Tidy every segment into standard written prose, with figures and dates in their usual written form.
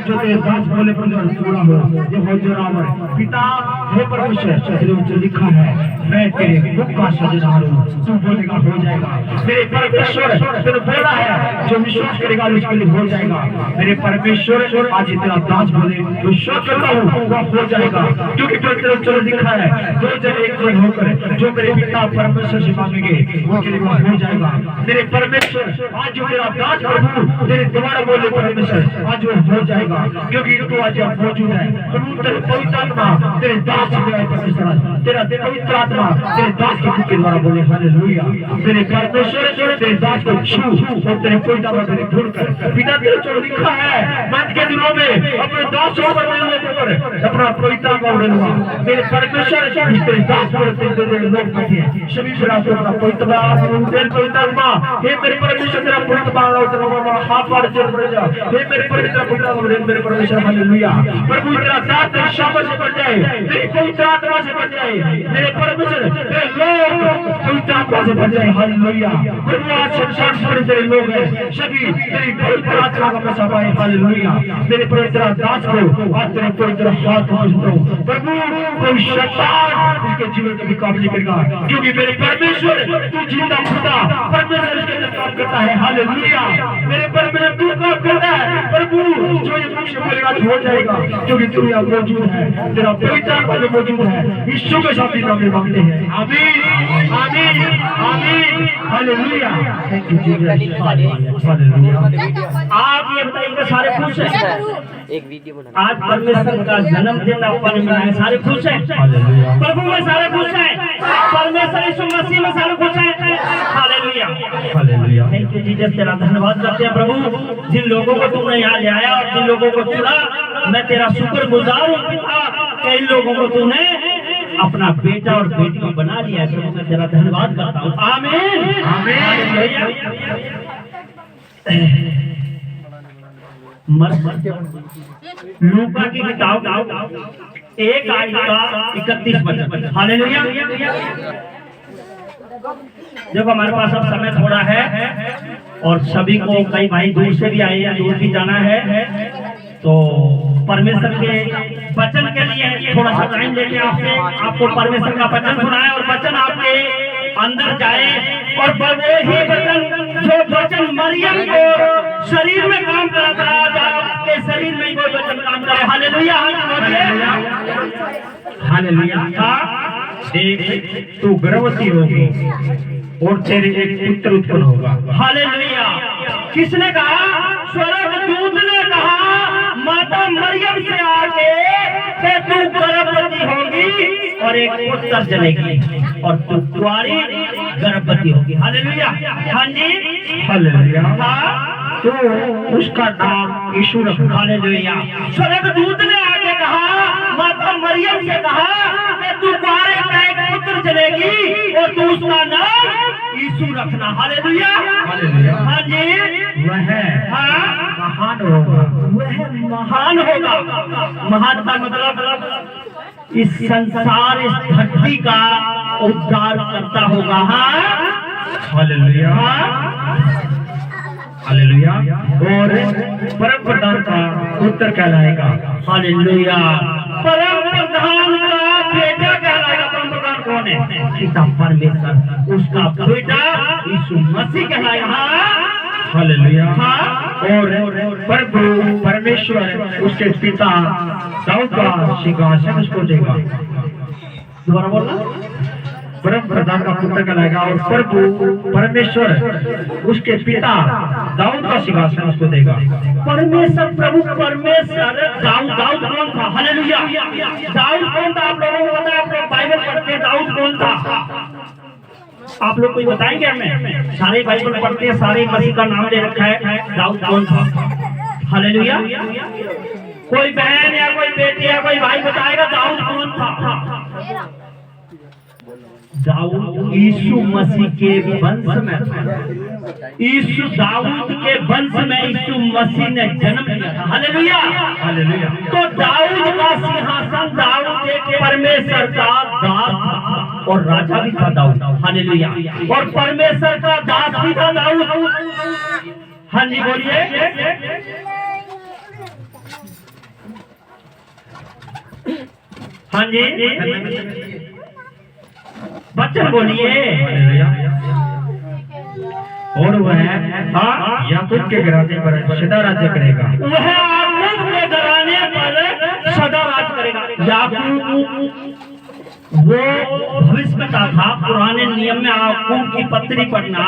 जो तेरे दास बोले पर पूरा हो। ये हो जो रावण पिता हे परमेश्वर तेरे ऊपर लिखा है मैं तेरे मुख का सजनहार हूँ, तू बोलेगा हो जाएगा। मेरे परमेश्वर तेरे बोला है जो विश्वास करेगा उसके लिए हो जाएगा। मेरे परमेश्वर आज तेरा दास बोले विश्वास करता हूँ वह हो जाएगा, क्योंकि तेरे ऊपर लिखा है दो जन एक मन होकर जो मेरे पिता परमेश्वर से मांगेंगे वो के लिए हो जाएगा। मेरे परमेश्वर आज जो तेरा दास प्रभु तेरे द्वारा बोले परमेश्वर आज वो हो जाएगा, क्योंकि तू आज मौजूद है। प्रभु तेरे पवित्र आत्मा तेरे दास परमेश्वर तेरा पवित्र आत्मा तेरे दास के द्वारा बोले हालेलुया। तेरे परमेश्वर तेरे दास को छू और तेरे पवित्र आत्मा तेरे धुल कर पिता तेरे चोर लिखा है मत के दिनों में अपने दासों पर अपना पवित्र आत्मा उड़ेगा। मेरे परमेश्वर तेरे दास पर तेरे लोग बैठे हैं सभी से अपना पवित्र आत्मा तेरे पवित्र आत्मा हे मेरे परमेश्वर तेरा पवित्र आत्मा हाथ मार चल पड़ जा हे मेरे पवित्र मेरे परमेश्वर हालेलुया। प्रभु तेरा दास तेरी शाबाश से बढ़ जाए, तेरी पवित्र आत्मा से बढ़ जाए, मेरे परमेश्वर तेरे लोग पवित्र आत्मा से बढ़ जाए हालेलुया। प्रभु आज संसार में तेरे लोग हैं सभी तेरी पवित्र आत्मा का पैसा पाए हालेलुया। मेरे पवित्र दास को आज तेरे पवित्र हाथ पहुंचता हूँ प्रभु, कोई शैतान उसके जीवन का मुकाबला करेगा, क्योंकि मेरे परमेश्वर तू जिंदा खुदा परमेश्वर इसके लिए काम करता है हालेलुया। मेरे परमेश्वर तू काम करता है प्रभु, जो ये मुझसे बोलेगा हो जाएगा, क्योंकि तू यहाँ मौजूद है, तेरा पवित्र आत्मा जो मौजूद है। यीशु के साथ नाम में मांगते हैं आमीन आमीन आमीन hallelujah. Thank you Jesus hallelujah. आप ये बताइए सारे खुश हैं? एक वीडियो बना आज परमेश्वर का जन्मदिन अपन मनाए, सारे खुश हैं? प्रभु में सारे खुश हैं, परमेश्वर यीशु मसीह में सारे खुश हैं hallelujah hallelujah. Thank you Jesus, तेरा धन्यवाद करते हैं प्रभु जिन लोगों को तुमने यहाँ ले आया और जिन लोगों को चुना, मैं तेरा शुक्रगुजार हूँ पिता। कई लोगों को तूने अपना बेटा और बेटी को बना लिया है, मैं तेरा धन्यवाद करता हूँ आमीन आमीन। लूका की किताब 1:31 हालेलुया। देखो हमारे पास अब समय थोड़ा है और सभी को कई भाई दूर से भी आए हैं, दूर भी जाना है, तो परमेश्वर के वचन के लिए थोड़ा सा टाइम लेके आपको परमेश्वर का वचन सुनाए और वचन आपके अंदर जाए और वही वचन जो वचन मरियम को शरीर में काम करता था आपके शरीर में कोई वचन काम करे हालेलुया हालेलुया। देख तू गर्भवती होगी और तेरे एक पुत्र उत्पन्न होगा हालेलुया। किसने कहा? स्वर्गदूत ने कहा माता मरियम से आके कि तू गर्भवती होगी और एक पुत्र जनेगी और तू कुंवारी गर्भवती होगी हालेलुया। हाँ जी हालेलुया। तो उसका नाम यीशु रखो हालेलुया। स्वर्गदूत ने आके कहा माता मरियम से कहा कि तू कुंवारे का एक पुत्र जनेगी और तू उसका नाम यीशु रखना हालेलुया हालेलुया। हाँ जी वह महान होगा, वह महान होगा। महान का मतलब इस संसार इस धरती का उद्धार करता होगा हालेलुया हालेलुया। और परम प्रधान का पुत्र कहलाएगा हालेलुया। परम प्रधान का बेटा कहलाएगा। परम प्रधान कौन है? पिता परमेश्वर, उसका बेटा यीशु मसीह कहलाएगा हालेलुया। और प्रभु परमेश्वर उसके पिता दाऊद का सिंहासन उसको देगा। दोबारा बोलना, परम प्रधान का पुत्र कहलाएगा और प्रभु परमेश्वर उसके पिता दाऊद का सिंहासन उसको देगा। परमेश्वर प्रभु परमेश्वर दाऊद कौन था? हालेलुया। दाऊद कौन था? आप लोगों को पता है? आप लोग बाइबल पढ़ते हैं, दाऊद कौन था? आप लोग कोई बताएंगे हमें? सारे बाइबल पढ़ते हैं, सारे मसीह का नाम ले रखा है, दाऊद कौन था? हालेलुया। कोई बहन या कोई बेटी या कोई भाई बताएगा दाऊद कौन था? दाऊद यीशु मसीह के वंश में था। यीशु दाऊद के वंश में यीशु मसीह ने जन्म लिया था हालेलुया हालेलुया। तो दाऊद का सिंहासन दाऊद एक परमेश्वर का दास था और राजा भी था दाऊद हालेलुया। और परमेश्वर का दास भी था दाऊद। हाँ जी बोलिए। हाँ जी बच्चन बोलिए। और वह याकूब के घराने पर सदा राज्य करेगा। वह याकूब के घराने पर सदा राज करेगा। याकूब वो भविष्यता था। पुराने नियम में याकूब की पत्री पढ़ना।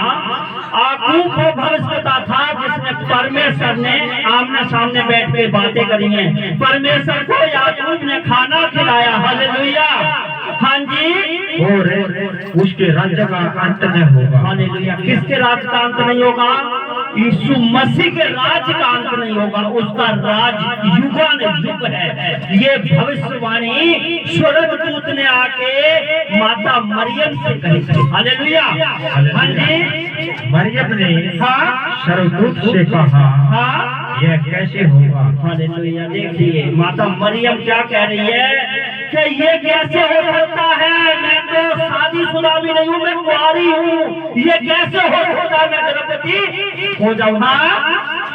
याकूब वो भविष्यता था जिसने परमेश्वर ने आमने सामने बैठ के बातें करी हैं। परमेश्वर को याकूब ने खाना खिलाया। हालेलुया। हाँ जी। और उसके राज्य का अंत नहीं होगा। हालेलुया। किसके राज का अंत नहीं होगा? यीशु मसीह के राज का अंत नहीं होगा। उसका राज युगानुयुग है। ये भविष्यवाणी स्वर्गदूत ने आके माता मरियम से कही थी। हालेलुया। हाँ जी। मरियम ने स्वर्गदूत से कहा यह कैसे होगा? हालेलुया। देखिए माता मरियम क्या कह रही है कि ये कैसे हो सकता है? मैं तो शादीशुदा भी नहीं हूँ, मैं कुंवारी हूँ। ये कैसे हो सकता है? मैं गर्भवती हो जाऊँ?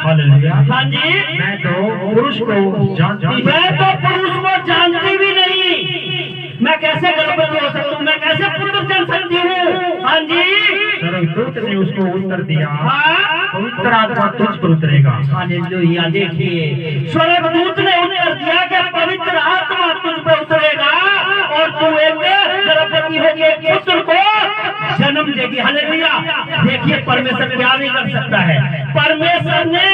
हालेलुया। हाँ जी। मैं तो पुरुष को जानती भी नहीं। मैं कैसे गर्भवती हो सकती हूँ? मैं कैसे पुत्र जन सकती हूँ? हाँ जी। स्वर्गदूत ने उसको उत्तर दिया पवित्र आत्मा तुझ पर उतरेगा। हालेलुया। देखिए स्वर्गदूत ने उत्तर दिया कि पवित्र आत्मा तुझ पर उतरेगा और तू एक गर्भवती होकर पुत्र को जन्म देगी। हालेलुया। देखिए परमेश्वर क्या नहीं कर सकता है। परमेश्वर ने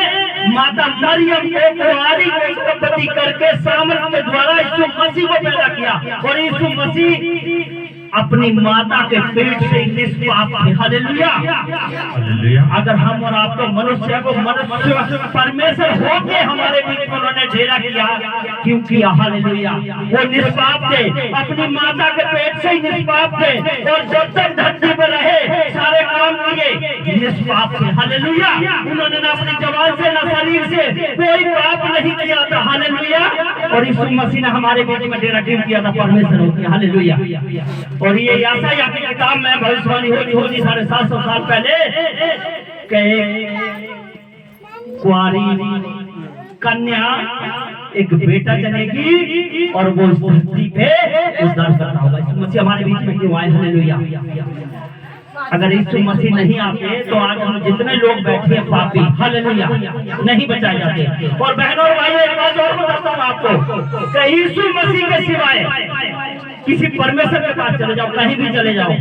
माता मरियम को कुंवारी को गर्भवती करके सामर्थ के द्वारा यीशु मसीह को पैदा किया और यीशु मसीह अपनी माता के पेट से निष्पाप थे। हालेलुया। अगर हम और आप तो मनुष्य को मनुष्य परमेश्वर होके हमारे बीच में उन्होंने ढेरा किया क्योंकि हालेलुया वो निष्पाप थे। अपनी माता के पेट से ही निष्पाप थे और जब तक धरती पर रहे सारे काम किए निष्पाप थे। हालेलुया। उन्होंने न अपनी जवान से न शरीर से कोई पाप नहीं किया था। हालेलुया। और यीशु मसीह ने हमारे बीच में डेरा क्यों किया था? परमेश्वर होके। हालेलुया। और ये यशायाह की किताब में भविष्यवाणी होती 750 साल पहले कुंवारी कन्या एक बेटा जनेगी और वो इस धरती पे उद्धार करता होगा। यीशु मसीह हमारे बीच में क्यों आए? हालेलुया। अगर यीशु मसीह नहीं आते तो आज हम जितने लोग बैठे हैं पापी हालेलुया नहीं बचाए जाते। और बहनों और भाइयों एक बात और बताता हूँ आपको कि यीशु मसीह के सिवाय किसी परमेश्वर के पास चले जाओ, कहीं भी चले जाओ,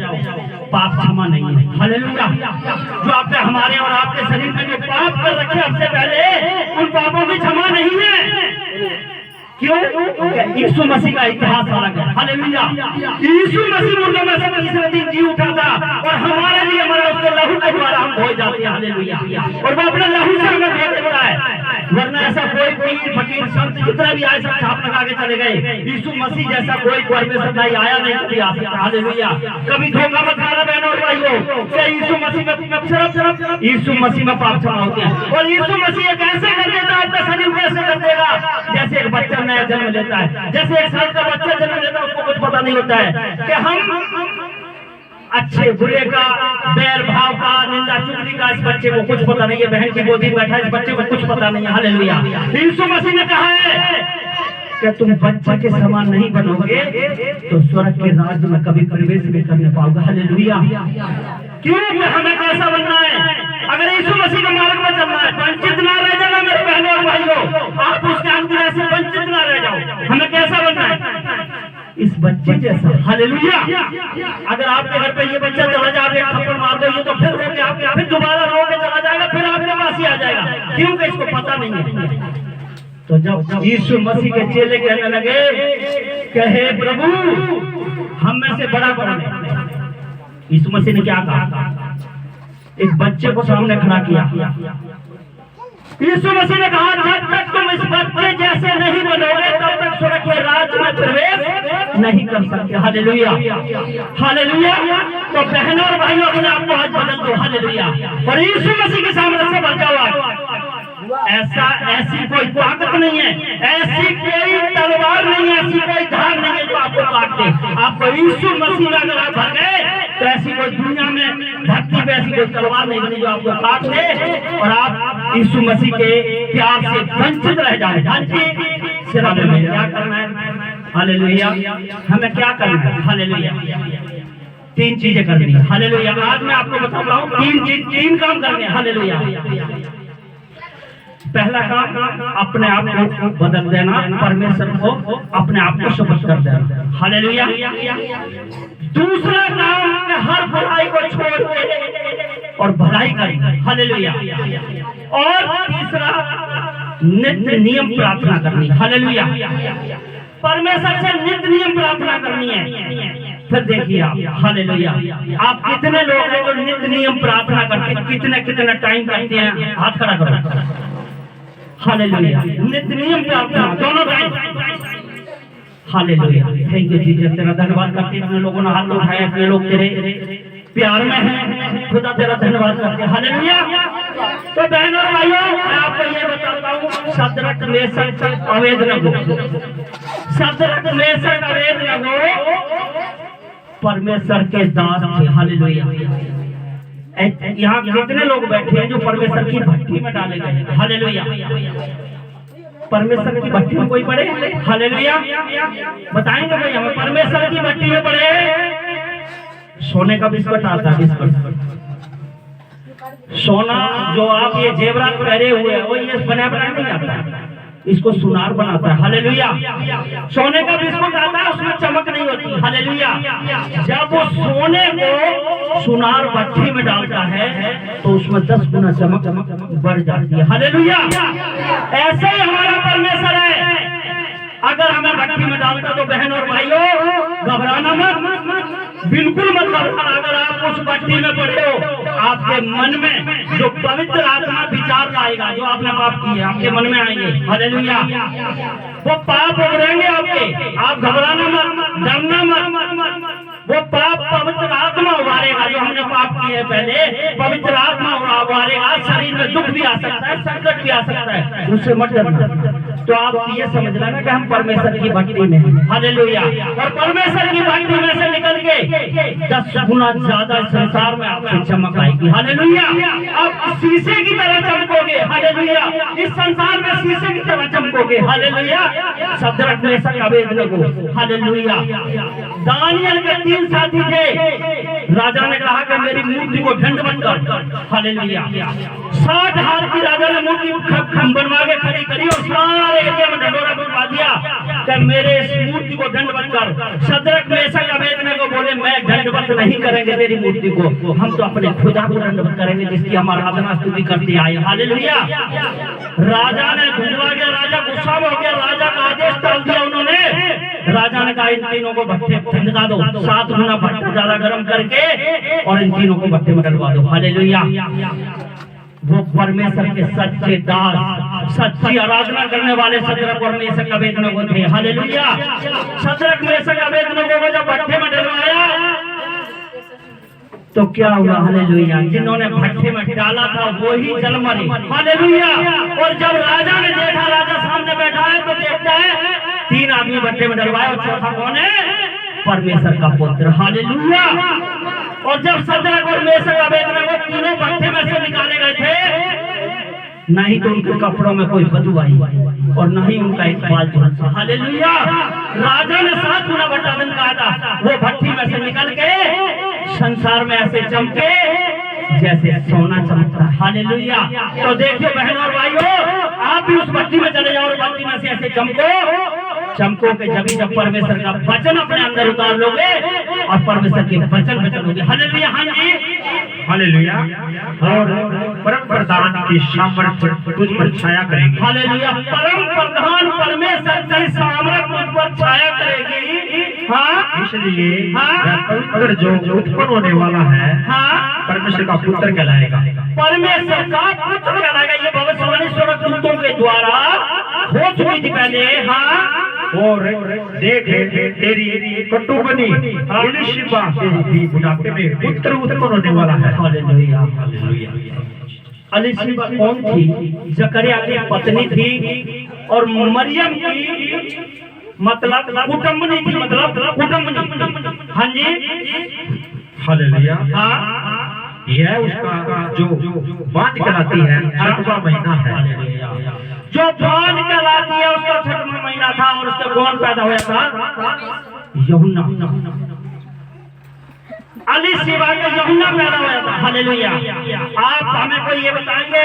पाप क्षमा नहीं है। हालेलुया। जो आपने हमारे और आपके शरीर में जो पाप कर रखे हमसे पहले उन पापों की क्षमा नहीं है। क्यों? यीशु मसीह का इतिहास अलग है। हालेलुया। यीशु मसीह मुर्दों में से तीसरे दिन जी उठा था और हमारे लिए हमारा उसके लहू के द्वारा हम धोए जाते हैं। हालेलुया। और वो अपने लहू से हमें धो देता है। वरना ऐसा कोई पीर फकीर संत जितना भी आए सब छाप लगा के चले गए। यीशु मसीह जैसा कोई परमेश्वर नहीं आया, नहीं कभी आ सकता। हालेलुया। कभी धोखा मत खाना बहनों और भाइयों। क्या यीशु मसीह में यीशु मसीह में पाप क्षमा होते हैं। और यीशु मसीह कैसे कर देता है? अपना शरीर कैसे कर देगा? जैसे एक बच्चा नया जन्म लेता है, जैसे 1 साल का बच्चा जन्म लेता है, उसको कुछ पता नहीं होता है कि हम अच्छे बुरे का, बैर भाव का, निंदा चुगली का इस बच्चे को कुछ पता नहीं है। बहन की गोदी में बैठा इस बच्चे को कुछ पता नहीं है। हालेलुया। यीशु मसीह ने कहा है कि तुम बच्चे के समान नहीं बनोगे तो स्वर्ग के राज्य में कभी प्रवेश नहीं करने पाओगे। हालेलुया। क्यों? हमें कैसा बनना है? अगर यीशु मसीह के मार्ग में चलना है, वंचित ना रह जाना मेरे बहनों और भाइयों। आप उसके अनुग्रह से वंचित ना रह जाओ। हमें कैसा बनना है? इस बच्चे जैसा। हालेलुया। अगर आपके घर पे ये बच्चा चला जाए, एक थप्पड़ मार दोगे तो फिर रोके आप, फिर दोबारा रो के चला जाएगा, फिर आपके पास ही आ जाएगा। क्योंकि इसको पता नहीं है। तो जब यीशु मसीह के चेले कहने लगे कि हे प्रभु हम में से बड़ा कौन है, यीशु मसीह ने क्या कहा? एक बच्चे को सामने खड़ा किया। यीशु मसीह ने कहा जब तक तुम इस बच्चे जैसे नहीं बनोगे तब तक स्वर्ग के राज्य में प्रवेश नहीं कर सकते। हालेलुया। हालेलुया। तो बहनों और भाइयों अपने आप को आज बदल दो। हालेलुया। और यीशु मसीह के सामने से बढ़ जाओ। ऐसी कोई ताकत नहीं है, ऐसी कोई तलवार नहीं है, ऐसी कोई धार नहीं है जो आपको काट दे। आपको यीशु मसीह में अगर आप भर गए तो ऐसी कोई दुनिया में धरती पे ऐसी कोई तलवार नहीं बनी जो आपको काट दे और आप यीशु मसीह के प्यार से वंचित रह जाए। हाँ जी, सिर्फ हमें क्या करना है? हालेलुया। हमें क्या करना है? हालेलुया। 3 चीजें करनी है। हालेलुया। आज मैं आपको बता रहा हूँ 3 काम करने हैं। हालेलुया। पहला काम, अपने आप को बदल देना, परमेश्वर को अपने आप को समर्पित कर देना। हालेलुया। दूसरा काम, हर बुराई को छोड़ के और भलाई करना। हालेलुया। और तीसरा, नित्य नियम प्रार्थना करनी। हालेलुया। परमेश्वर से नित्य नियम प्रार्थना करनी है। फिर देखिए आप, हालेलुया, आप कितने लोग हैं जो नित्य नियम प्रार्थना करते हैं? कितने टाइम करते हैं? हाथ खड़ा करो। हालेलुया। नित्य नियम प्रार्थना दोनों time. Hallelujah. Thank you Jesus, तेरा धन्यवाद करते हैं। अपने लोगों ने हाथ उठाया, अपने लोग तेरे प्यार में हैं, खुदा तेरा धन्यवाद करते हैं। हालेलुया। तो बहनों और भाइयों, मैं आपको ये बताता हूँ, Shadrach Meshach Abednego, Shadrach Meshach Abednego परमेश्वर के दास थे। हालेलुया। यहाँ कितने लोग बैठे हैं जो परमेश्वर की भट्टी में डाले गए? हालेलुया। परमेश्वर की भट्टी में कोई पड़े? हालेलुया। बताएंगे भाई हमें, परमेश्वर की भट्टी में पड़े। सोने का बिस्कुट आता है, बिस्कुट सोना जो आप ये जेवरात पहरे हुए हैं, वो ये बना नहीं आता, इसको सुनार बनाता है। हालेलुया। सोने का बिस्कुट आता है, उसमें चमक नहीं होती। हालेलुया। जब वो सोने को सुनार भट्टी में डालता है तो उसमें 10 गुना चमक बढ़ जाती है। हालेलुया। ऐसे ही हमारा परमेश्वर है, अगर हमें भट्टी में डालता तो बहन और भाइयों घबराना मत, बिल्कुल मत घबराना। अगर आप उस भट्टी में पड़े हो, आपके मन में जो पवित्र आत्मा विचार लाएगा, जो आपने पाप किए आपके मन में आएंगे। हालेलुया। वो पाप उभरेंगे आपके, आप घबराना मत, डरना मत। वो पाप पवित्र आत्मा उभारेगा, जो हमने पाप किए पहले, पवित्र आत्मा उभारेगा। शरीर में दुख भी आ सकता है, संकट भी आ सकता है, उससे मत डरना। तो आप ये समझ लेना कि हम परमेश्वर की भक्ति में हैं। हालेलुया। और परमेश्वर की भक्ति में से निकल के 10 गुना ज्यादा संसार में आपकी चमक आएगी। हालेलुया। आप शीशे की तरह चमकोगे। हालेलुया। इस संसार में शीशे की तरह चमकोगे। Hallelujah. Shadrach Meshach Abednego. Hallelujah. Daniel के 3 साथी थे। राजा ने कहा कि मेरी मूर्ति को दंडवत कर। हालेलुया। 60 हाथ की राजा ने मूर्ति बनवा के खड़ी करी और सारे एरिया में ढंडोरा बनवा दिया कि मेरे इस मूर्ति को दंडवत कर। शद्रक मेशक अबेदनगो बोले, मैं दंडवत नहीं करेंगे तेरी मूर्ति को, हम तो अपने खुदा को दंडवत करेंगे जिसकी हम आराधना स्तुति करते आए। हालेलुया। राजा ने ढूंढवा गया, राजा गुस्सा हो गया, राजा का आदेश टाल दिया उन्होंने। राजा ने कहा इन तीनों को भट्टे धंधा दो, 7 गुना भट्टा ज्यादा गर्म करके और इन तीनों को भट्टे में डलवा दो। हालेलुया। वो परमेश्वर के सच्चे दास, सच्ची आराधना करने वाले शद्रक और मेशक अबेदनगो थे। हालेलुया। शद्रक मेशक अबेदनगो को जब भट्टे में डलवाया तो क्या हुआ? हालेलुया। जिन्होंने भट्टे में डाला था वो ही जल मरे। हालेलुया। और जब राजा ने देखा, राजा सामने बैठा है तो देखता है 3 आदमी भट्टे में डलवाए और चौथा कौन है? परमेश्वर का पुत्र। हालेलुया। और जब शद्रक और मेशक अबेदनगो तीनों भट्टे में से निकाले गए थे, नहीं तो उनके कपड़ों में कोई बदबू आई और नहीं उनका एक बाल झुलसा। हालेलुया। राजा ने 7 गुना भट्टा दिन कहा था, वो भट्टी में से निकल के संसार में ऐसे चमके जैसे सोना चमकता है। हालेलुया। तो देखिए बहनों और भाइयों, आप भी उस भट्टी में चले जाओ और भट्टी में से ऐसे चमको के जब परमेश्वर का वचन अपने अंदर उतार लोगे और परमेश्वर के वचन लोगे। हालेलुया। हाँ जी। हालेलुया। और परम प्रधान की सामर्थ्य तुझ पर छाया करेगी। हालेलुया। परम प्रधान परमेश्वर की सामर्थ्य तुझ पर छाया करेगी। हाँ, इसलिए अगर जो उत्पन्न होने वाला है, हाँ, परमेश्वर का पुत्र कहलाएगा। परमेश्वर का पुत्र कहलाएगा। ये भविष्यवाणी स्वर्गदूतों के द्वारा हो चुकी थी पहले। हाँ। और देख तेरी कटुबनी एलीशिबा तेरी बुढ़ापे में पुत्र उत्पन्न होने वाला है। हालेलुया। एलीशिबा कौन थी? जकरिया की पत्नी थी और मरियम की मतलब कुटुंबनी थी, मतलब कुटुंबनी। हाँ जी। हालेलुया। हाँ, यह उसका जो बात कहलाती है 6वां महीना है। जो बांझ कहलाती है उसका 6वां महीना था। और उससे कौन पैदा हुआ था? यूहन्ना। एलीशिबा का यूहन्ना पैदा हुआ था। हालेलुया। आप हमें कोई ये बताएंगे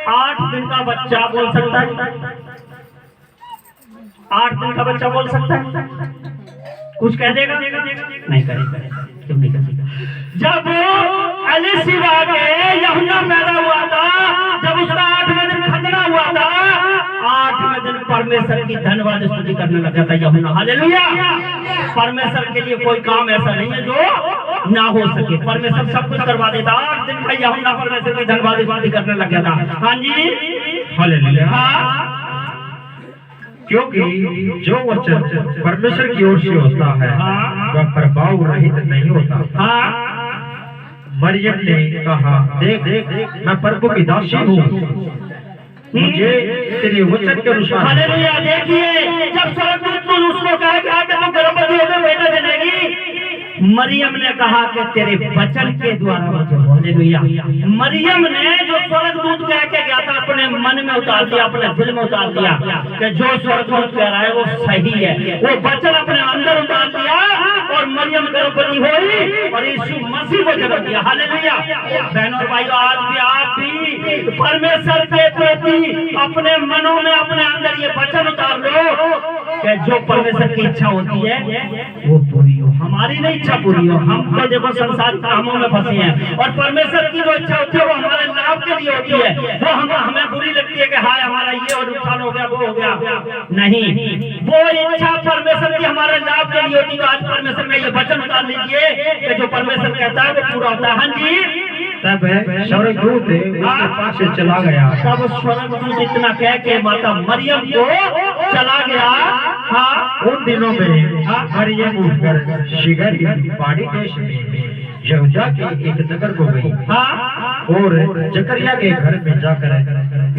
8 दिन का बच्चा बोल सकता है? 8 दिन का बच्चा बोल सकता है? कुछ कह देगा? नहीं करेगा। क्यों नहीं कर सकता? जब एलीशिबा के यूहन्ना पैदा हुआ था, जब उसका 8वें दिन खतना हुआ था, 8वें दिन परमेश्वर की धन्यवाद स्तुति करने लगा था यूहन्ना। हालेलुया। परमेश्वर के लिए कोई काम ऐसा नहीं है जो ना हो सके। परमेश्वर सब कुछ करवा देता। 8 दिन का यूहन्ना परमेश्वर की धन्यवाद स्तुति करने लगा था। हाँ जी, हालेलुया। हाँ, क्योंकि जो वचन परमेश्वर की ओर से होता है वह प्रभाव रहित नहीं होता। हाँ, मरियम ने कहा, देख मैं प्रभु की दासी हूँ, मुझे तेरे वचन के अनुसार। हालेलुया। देखिए, जब स्वर्गदूत ने उसको कहा कि तू गर्भवती होकर बेटा जनेगी, मरियम ने कहा कि तेरे वचन के द्वारा मुझे। हालेलुया। मरियम ने जो स्वर्गदूत कह के गया था अपने मन में उतार दिया, अपने दिल में उतार दिया कि जो स्वर्गदूत कह रहा है वो सही है। वो वचन अपने अंदर उतार दिया और मरियम गर्भवती हुई और यीशु मसीह को जन्म दिया। हालेलुया। बहनों और भाइयों, आज भी आप भी परमेश्वर के प्रति अपने मनों में अपने अंदर ये वचन उतार लो कि जो परमेश्वर की इच्छा होती है वो पूरी हो। हमारी नहीं इच्छा पूरी हो। हम तो देखो संसार कामों में फंसे हैं और परमेश्वर की जो इच्छा होती है वो हमारे लाभ के लिए होती है। वो हमें बुरी लगती है कि हाय हमारा ये और नुकसान हो गया, वो हो गया। नहीं, वो इच्छा परमेश्वर की हमारे लाभ के लिए होती है। आज परमेश्वर में ये वचन उतार लीजिए कि जो परमेश्वर कहता है वो पूरा होता है। हाँ जी। तब स्वर्गदूत उसके पास से चला गया। तब स्वर्गदूत इतना कह के माता मरियम को चला गया। हाँ, उन दिनों में मरियम उठकर शिगर पहाड़ी देश में यहूदा के एक नगर को गई। हाँ, और जकरिया के घर में जाकर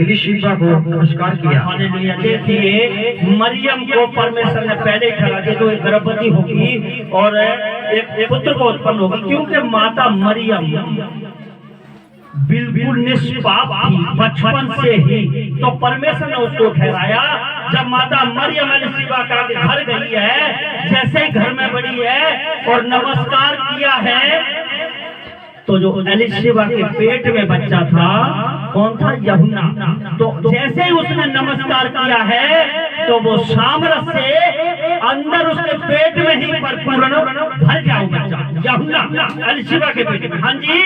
एलीशिबा को नमस्कार किया। हालेलुया। देखिए, मरियम को परमेश्वर ने पहले ठहरा दिया तो एक गर्भवती होगी और एक पुत्र को उत्पन्न होगी, क्योंकि माता मरियम बिल्कुल निष्पाप थी बचपन से ही। तो परमेश्वर ने उसको ठहराया। जब माता मरियम एलीशिबा का घर गई है, जैसे ही घर में बड़ी है और नमस्कार किया है, तो जो एलीशिबा के पेट में बच्चा था कौन था? यूहन्ना। तो जैसे ही उसने नमस्कार किया है तो वो सामरस से अंदर उसके पेट में ही परिपूर्ण भर गया बच्चा यूहन्ना एलीशिबा के पेट में। हाँ जी।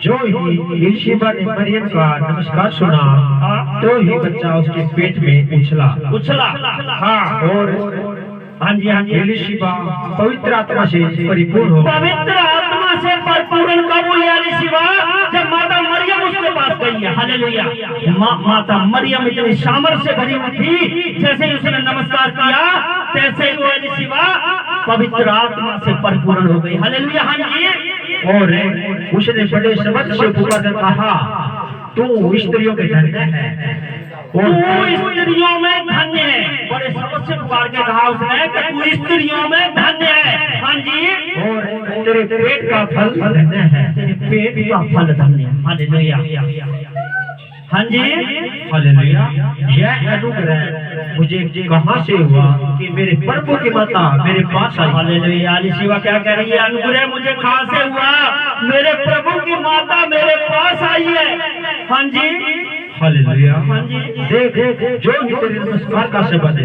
जो ही एलीशिबा ने मरियम का नमस्कार सुना तो ही बच्चा उसके पेट में उछला। हाँ, और हाँ जी, हाँ जी। एलीशिबा पवित्र आत्मा से परिपूर्ण हो। पवित्र आत्मा से परिपूर्ण कब हुई एलीशिबा? जब माता मरियम उसके पास गई है। हालेलुया। माता मरियम इतनी सामर्थ्य से भरी हुई थी, जैसे ही उसने नमस्कार किया तैसे ही वो एलीशिबा पवित्र आत्मा से परिपूर्ण हो गई। हालेलुया। हाँ जी। और उसने बड़े शब्द से पुकारकर कहा, तू स्त्रियों के धन्य है। तू स्त्रियों में धन्य है। बड़े शब्द से पुकार के कहा उसने कि तू स्त्रियों में धन्य है। हाँ जी। और तेरे पेट का फल धन्य है। तेरे पेट का फल धन्य है। हालेलुया। हाँ जी। हालेलुया। यह अनुग्रह मुझे कहाँ से हुआ कि मेरे प्रभु की माता मेरे पास आई। हालेलुया। एलीशिबा क्या कह रही है? अनुग्रह मुझे कहाँ से हुआ? मेरे प्रभु की माता मेरे पास आई है। हाँ जी। हालेलुया। हाँ जी। देख जो ही तेरे नमस्कार का शब्द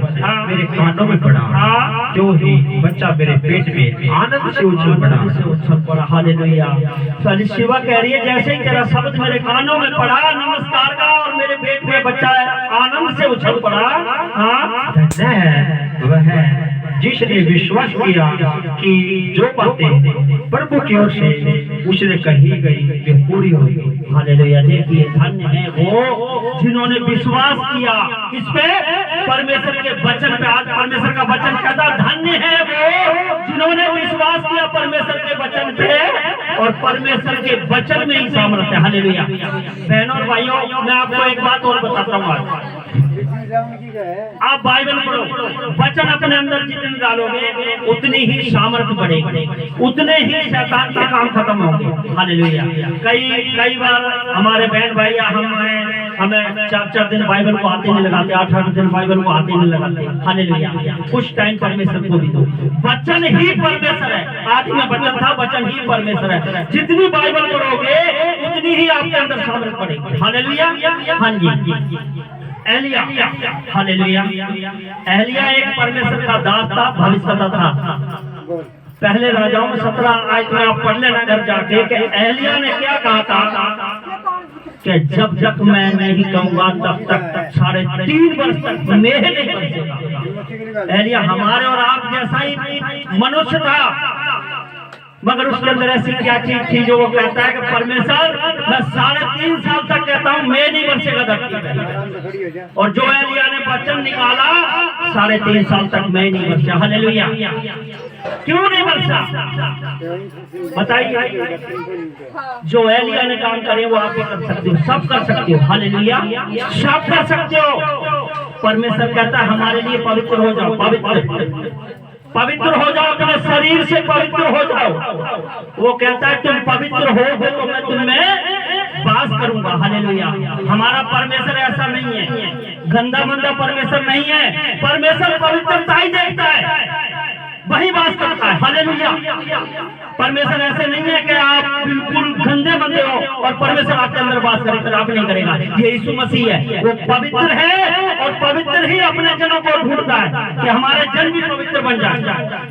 मेरे कानों में पड़ा, हाँ, जो ही बच्चा मेरे पेट में आनंद से उछल पड़ा। हालेलुया। तो एलीशिबा कह रही है जैसे ही तेरा शब्द मेरे कानों में पड़ा नमस्कार का और मेरे पेट में बच्चा आनंद से उछल पड़ा। हाँ, धन्य है वह जिसने विश्वास किया कि जो बातें प्रभु की ओर से उसने कही गई वे पूरी होगी। हालेलुया। देखिए, धन्य है वो जिन्होंने विश्वास किया किस पे? परमेश्वर के वचन पे। आज परमेश्वर का वचन कहता धन्य है वो जिन्होंने विश्वास किया परमेश्वर के वचन पे और परमेश्वर के वचन में ही सामर्थ्य है। हालेलुया। बहनों और भाइयों, मैं आपको एक बात और बताता हूँ। आज आप बाइबल पढ़ो, वचन अपने अंदर जितने डालोगे उतनी ही सामर्थ्य बढ़ेगी, उतने ही शैतान के काम खत्म होंगे। हालेलुया। कई बार हमारे बहन भाई हमें 4 दिन बाइबल को आते नहीं लगाते, 8 दिन बाइबल को आते नहीं लगाते। हालेलुया। कुछ टाइम परमेश्वर को भी दो, वचन ही परमेश्वर है। आदि में वचन था, वचन ही परमेश्वर है। जितनी बाइबल पढ़ोगे उतनी ही आपके अंदर सामर्थ्य बढ़ेगी। हालेलुया। हाँ जी। एलिया, हालेलुया। एलिया एक परमेश्वर का दास था, भविष्यद्वक्ता था। पहले राजाओं में 17 आयत में आप पढ़ लेना घर जाके कि एलिया ने क्या कहा था कि जब तक मैं नहीं कहूंगा तब तक 3.5 वर्ष तक मेघ नहीं बरसेगा। एलिया हमारे और आप जैसा ही मनुष्य था, मगर उसके अंदर ऐसी क्या चीज थी जो वो कहता है कि परमेश्वर मैं 3.5 साल तक कहता हूँ मैं नहीं बरसेगा धरती पे, और जो एलिया ने वचन निकाला 3.5 साल तक मैं नहीं बरसा। हालेलुया। क्यों नहीं बरसा बताइए। जो एलिया ने काम करे वो आप भी कर सकते हो, सब कर सकते हो। हालेलुया। सब कर सकते हो। परमेश्वर कहता है हमारे लिए पवित्र हो जाओ, पवित्र हो जाओ, अपने शरीर से पवित्र हो जाओ। वो कहता है तुम पवित्र हो तो मैं तुम्हें वास करूंगा। हालेलुया। हमारा परमेश्वर ऐसा नहीं है, गंदा मंदा परमेश्वर नहीं है। परमेश्वर पवित्रता ही देखता है, वही वास करता है। हालेलुया। परमेश्वर ऐसे नहीं है कि आप बिल्कुल गंदे बंदे हो और परमेश्वर आपके अंदर वास करे, आप नहीं करेगा। ये यीशु मसीह है, वो पवित्र है और पवित्र ही अपने जनों को ढूंढता है कि हमारे जन भी पवित्र बन जाए।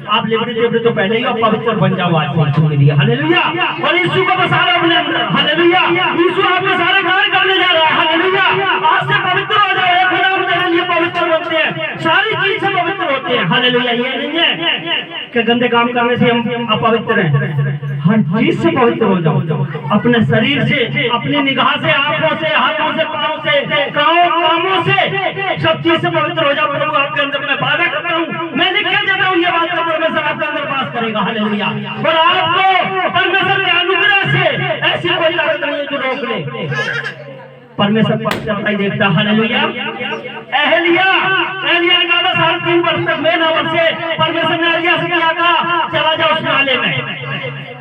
आप लिबड़ी तो पहले ही आप पवित्र बन जाओ आज के लिए। हालेलुया। और यीशु को बसा रहे अपने अंदर। हालेलुया। यीशु आपके सारे कार्य करने जा रहा है। हालेलुया। आज से पवित्र हो जाओ, खुदा तेरे लिए पवित्र बनते हैं, सारी चीज से पवित्र होते हैं। हालेलुया। ये नहीं है कि गंदे काम करने से हम अपवित्र हैं, हर चीज से पवित्र हो जाओ। अपने शरीर से, अपनी निगाह से, आंखों से, हाथों से, पांव से, कामों से, सब चीज से पवित्र हो जाओ। प्रभु आपके अंदर मैं वादा करता हूँ, मैं लिख के देता हूँ ये बात का परमेश्वर आपके अंदर वास करेगा। हालेलुया। और आपको परमेश्वर के अनुग्रह से ऐसी कोई ताकत नहीं है जो रोक ले। परमेश्वर पवित्रता ही देखता। हालेलुया। एलिया ने कहा 3.5 वर्ष तक मैं ना बरसे। परमेश्वर ने एलिया से क्या कहा, चला जा उस नाले में,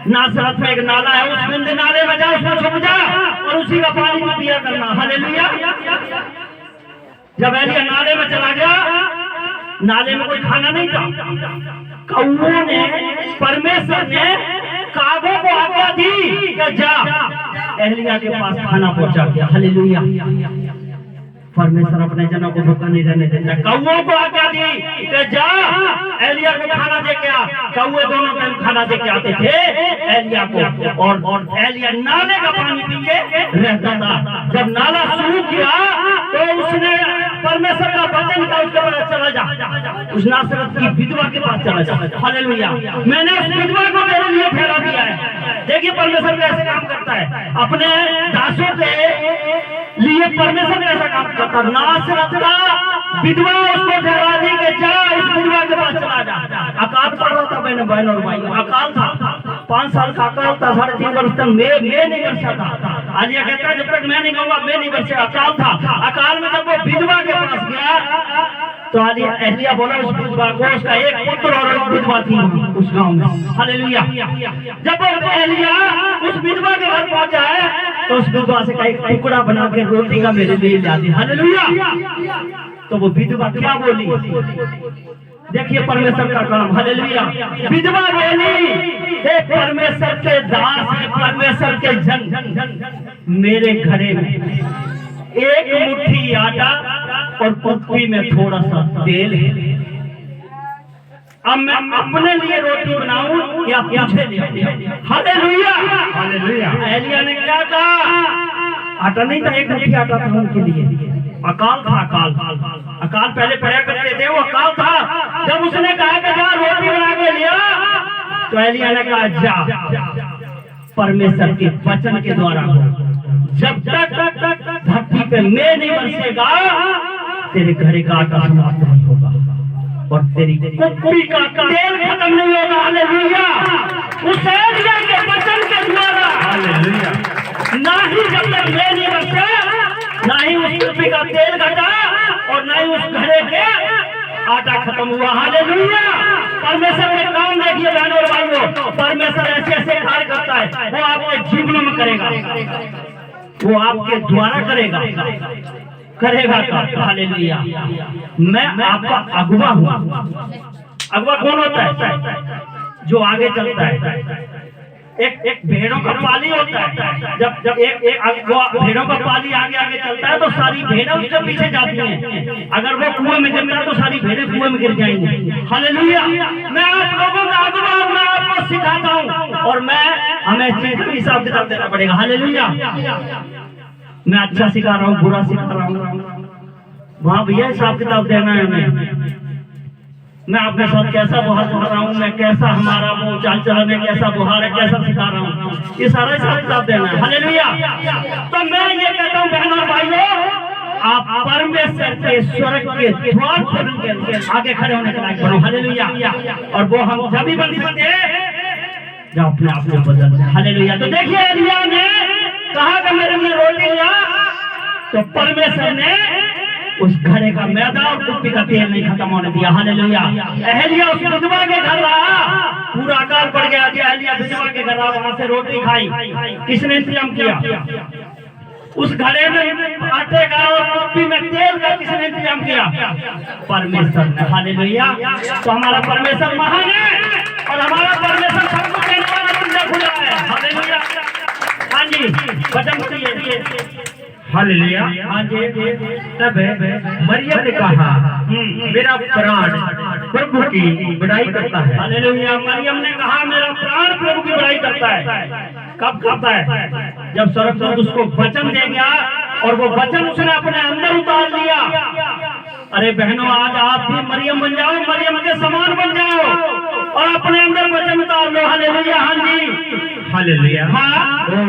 नासरत में एक नाला है, उस गंदे नाले में जा, उसमें छुप जा और उसी का पानी भी पिया करना। हालेलुया। जब एलिया नाले में चला गया, नाले में कोई खाना नहीं था, कौओं ने, परमेश्वर ने कागों को आज्ञा दी कि जा एलिया के पास खाना पहुंचा दिया। हालेलुया। परमेश्वर अपने जनों को धोखा नहीं रहने देता। कौओं को आज्ञा दी कि जा एलिया को खाना दे के आ। कौए दोनों टाइम खाना दे के आते थे एलिया को, और एलिया नाले का पानी पी के रहता था। जब नाला शुरू किया तो उसने परमेश्वर का वचन का उसके पास चला जा, उस नासरत की विधवा के पास चला जा। हालेलुया। मैंने उस विधवा को तेरे लिए ठहरा दिया है। देखिए परमेश्वर कैसे काम करता है, अपने दासों के लिए परमेश्वर कैसा काम करता है। नासरत का विधवा उसको ठहरा दी कि जा इस विधवा के पास चला जा। अकाल पड़ रहा था बहन और भाई, अकाल था, 5 साल का अकाल था, 3.5 वर्ष तक मैं नहीं बरसा था। आज ये कहता है जब तक मैं नहीं कहूँगा मैं नहीं बरसा। अकाल था, अकाल में जब वो विधवा के पास गया तो एलिया बोला उस विधवा को, उसका एक पुत्र और एक विधवा थी उस गांव में। हालेलुया। जब वो एलिया उस विधवा के घर पहुंचा है तो उस विधवा से एक टुकड़ा बना के रोटी का मेरे लिए ला दी। हालेलुया। तो वो विधवा क्या बोली, देखिए परमेश्वर का काम। हालेलुया। विधवा बोली, हे परमेश्वर के दास, परमेश्वर के जन, मेरे घरे में एक मुट्ठी आटा और पृथ्वी में थोड़ा सा तेल है। अब मैं अपने लिए रोटी बनाऊं या तुझे लिए? हालेलुया। हालेलुया। एलिया ने क्या कहा, आटा नहीं था, एक मुट्ठी आटा था उनके लिए। अकाल था, अकाल पहले पढ़ा करते थे, वो अकाल था। जब उसने कहा कि जा रोटी बना के लिया तो एलिया ने कहा जा, परमेश्वर के वचन के द्वारा जब तक धरती पे मैं नहीं बरसेगा तेरे घरे का आटा समाप्त नहीं होगा और तेरी कुप्पी का तेल खत्म नहीं होगा। हालेलुया। उस एलिया के वचन के द्वारा, हालेलुया, ना ही जब तक मैं नहीं बरसे, ना ही उस कुप्पी का तेल घटा और नहीं उस घड़े के आटा खत्म हुआ। हालेलुया। परमेश्वर के काम देखिए बहनों और भाइयों, परमेश्वर ऐसे ऐसे कार्य करता है, वो आपके जीवन में करेगा, वो आपके द्वारा करेगा हालेलुया। मैं आपका अगुवा हूँ। अगुवा कौन होता है? जो आगे चलता है। एक भेड़ों का पाली होता है। जब एक भेड़ों का पाली आगे आगे चलता है तो सारी भेड़ें उसके पीछे जाती हैं। अगर वो कुएं में गिरता है तो सारी भेड़ें कुएं में गिर जाएंगी। हालेलुया। मैं आप लोगों का अगुवा हूं, मैं आपको सिखाता हूं और हमें चीज का हिसाब किताब देना पड़ेगा। हालेलुया। मैं अच्छा सिखा रहा हूँ, बुरा सिखा रहा हूँ, वहां भैया हिसाब किताब देना है हमें। मैं आपके साथ कैसा व्यवहार कर रहा हूँ, मैं कैसा हमारा वो चाल चलन है, कैसा व्यवहार है, कैसा सिखा रहा हूँ, ये सारा हिसाब किताब देना है। हालेलुया। तो मैं ये कहता हूँ बहनों और भाइयों, आप परमेश्वर के स्वर्ग के द्वार खोलने के लिए आगे खड़े होने के लायक बनो। हालेलुया। और वो हम जब भी बन सकते हैं जब अपने आप को बदल। हालेलुया। तो देखिए एलिया ने कहा कि मेरे लिए रोटी लिया, तो परमेश्वर ने उस घड़े का मैदा और कुप्पी का तेल नहीं खत्म होने दिया। हालेलुया। एलिया उस विधवा के घर रहा, पूरा अकाल पड़ गया। एलिया विधवा के घर रहा, वहां से रोटी खाई। किसने इंतजाम किया? उस घड़े में आटे का और कुप्पी में तेल का किसने इंतजाम किया? परमेश्वर ने। हालेलुया। तो हमारा परमेश्वर महान है और हमारा परमेश्वर सबको देने वाला दुनिया खुला है। हालेलुया। हाँ जी, वचन सुनिए। हालेलुया। हाँ जी। तब मरियम ने कहा, मेरा प्राण प्रभु की बड़ाई करता है। हालेलुया। मरियम ने कहा मेरा प्राण प्रभु की बड़ाई करता है। कब करता है? जब स्वर्गदूत उसको वचन दे गया और वो वचन उसने अपने अंदर उतार लिया। अरे बहनों, आज आप भी मरियम बन जाओ, मरियम के समान बन जाओ और अपने अंदर वचन उतार लो। हालेलुया। हाँ जी। हालेलुया। और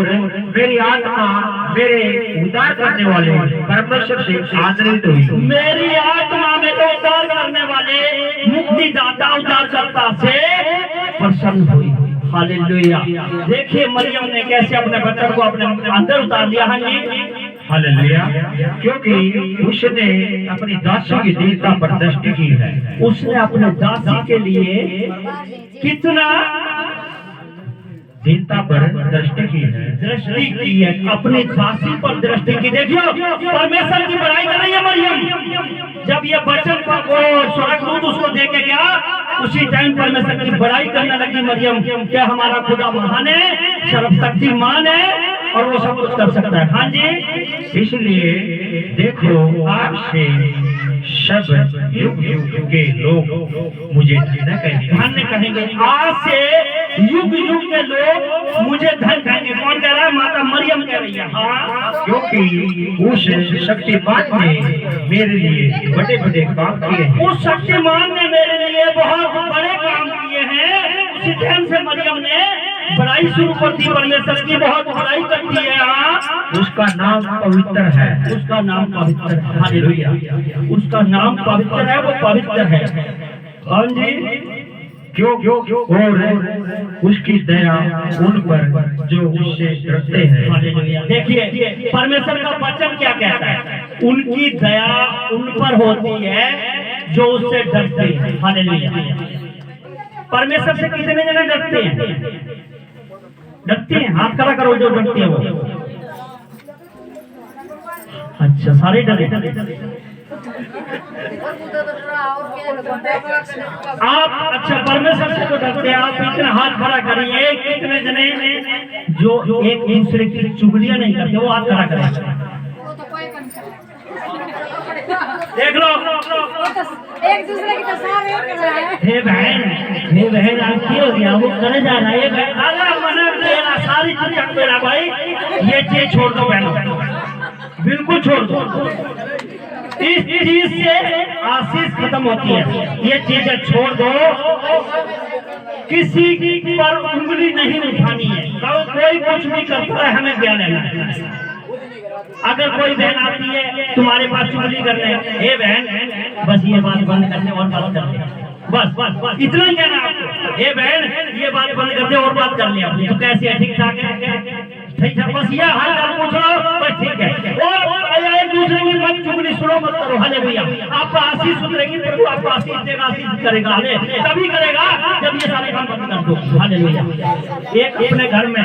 मेरी आत्मा मेरे उद्धार करने वाले परमेश्वर से आनंदित हुई। मेरी आत्मा मेरे उद्धार करने वाले मुक्तिदाता उद्धारकर्ता से प्रसन्न हुई। हालेलुया। देखिए मरियम ने कैसे अपने बच्चों को अपने अंदर उतार लिया। हाँ जी। हालेलुया। क्योंकि उसने अपनी दासी की दीनता पर दृष्टि की है। उसने अपने दासी के लिए कितना दीनता पर दृष्टि की है। दृष्टि की है, अपनी दासी पर दृष्टि की। देखियो परमेश्वर की बड़ाई कर रही है मरियम। जब ये वचन को स्वर्गदूत उसको दे के गया, उसी टाइम परमेश्वर की बड़ाई करने लगी मरियम। क्या हमारा खुदा महान है, सर्वशक्तिमान है और वो सब कुछ कर सकता है। हाँ जी। इसलिए देखो, आपसे सब युग युग के लोग मुझे धन्य कहेंगे। आज से युग युग के लोग मुझे धन्य कहेंगे। कौन कह रहा है? माता मरियम कह रही है। हाँ। क्योंकि उस शक्तिमान ने मेरे लिए बड़े बड़े काम किए हैं। उस शक्तिमान ने मेरे लिए बहुत बड़े काम किए हैं। उसी टाइम से मरियम ने बड़ाई शुरू कर दी। परमेश्वर की बहुत बड़ाई करती है। हाँ। उसका नाम पवित्र है। उसका नाम पवित्र है। हालेलुया। उसका नाम पवित्र है, वो पवित्र है। हाँ जी। क्यों और उसकी दया उन पर जो उससे डरते हैं। हालेलुया। देखिए परमेश्वर का वचन क्या कहता है? उनकी दया उन पर होती है जो उससे डरते हैं। हालेलुया। परमेश्वर से कितने जने डरते हैं? डरते हैं? हाथ खड़ा करो जो डरते हैं वो। अच्छा, सारे डरे। आप अच्छा परमेश्वर से तो डरते हैं, आप इतना हाथ खड़ा करिए। कितने जने जो एक दूसरे की चुगलियां नहीं करते, वो हाथ खड़ा करें। देख लो एक दूसरे की हे बहन आप क्यों हो गया? वो करे जा रहा है सारी चीज मेरा भाई, ये चीज छोड़ दो बहनों, बिल्कुल छोड़ दो। इस चीज से आशीष खत्म होती है। ये चीजें छोड़ दो। किसी पर उंगली नहीं उठानी है। कोई कुछ भी करता है, हमें क्या लेना है? अगर कोई बहन आती है तुम्हारे पास चुगली करने, हे बहन बस ये बात बंद करने और बात करते, बस इतना ही कहना आपको। हे बहन ये बात बंद करते और बात कर लिया। तो कैसे है? ठीक ठाक है? ठीक है, बस ये हाल चाल पूछ लो, बस ठीक है। और एक दूसरे की मत चुगली सुनो मत करो। हालेलुया। आपका आशीष उतरेगी, प्रभु आपको आशीष देगा, आशीष करेगा। तभी करेगा जब ये सारे काम बंद कर दो। हालेलुया। एक अपने घर में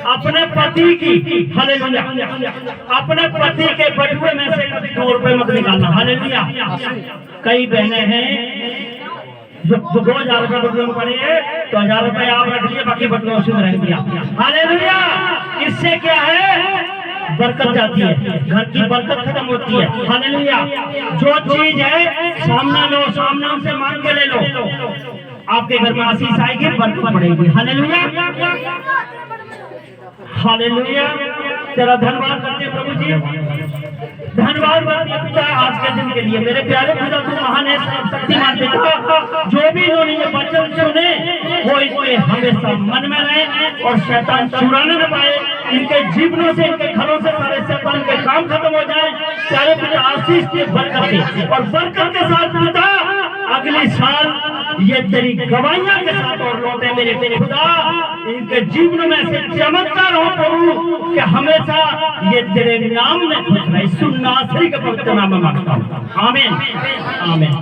अपने पति की, हालेलुया, अपने पति के बटुए में से कभी 2 रुपए मत निकालना। हालेलुया। कई बहनें हैं जो 2000 रुपए बटुए में पड़े हैं, तो 1000 रुपए आप रख लिए, बाकी बटुए उसी में रख दिया। हालेलुया। इससे क्या है, बरकत जाती है, घर की बरकत खत्म होती है। हालेलुया। जो चीज है सामना लो, सामने से मांग के ले लो, आपके घर में आशीष आएगी, बरकत पड़ेगी। हालेलुया। हालेलुया। तेरा धन्यवाद करते हैं प्रभु जी, धन्यवाद करते हैं पिता आज के दिन के लिए। मेरे प्यारे खुदा तू महान है, शक्तिमान पिता। जो भी इन्होंने ये वचन सुने वो इनके हमेशा मन में रहे और शैतान चुराने न पाए। इनके जीवनों से, इनके घरों से सारे शैतान के काम खत्म हो जाए। प्यारे पिता आशीष की बरकत दे, और बरकत के साथ पिता अगले साल ये तेरी गवाहियां के साथ और लौटे। मेरे खुदा इनके जीवन में से चमत्कार हो प्रभु, कि हमेशा ये तेरे नाम में खुश रहे। नासरी के पवित्र नाम में मांगता हूं, आमीन आमीन।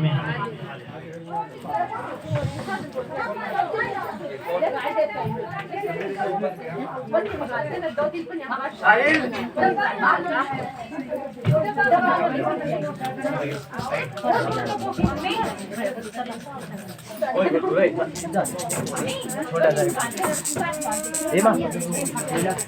छोटा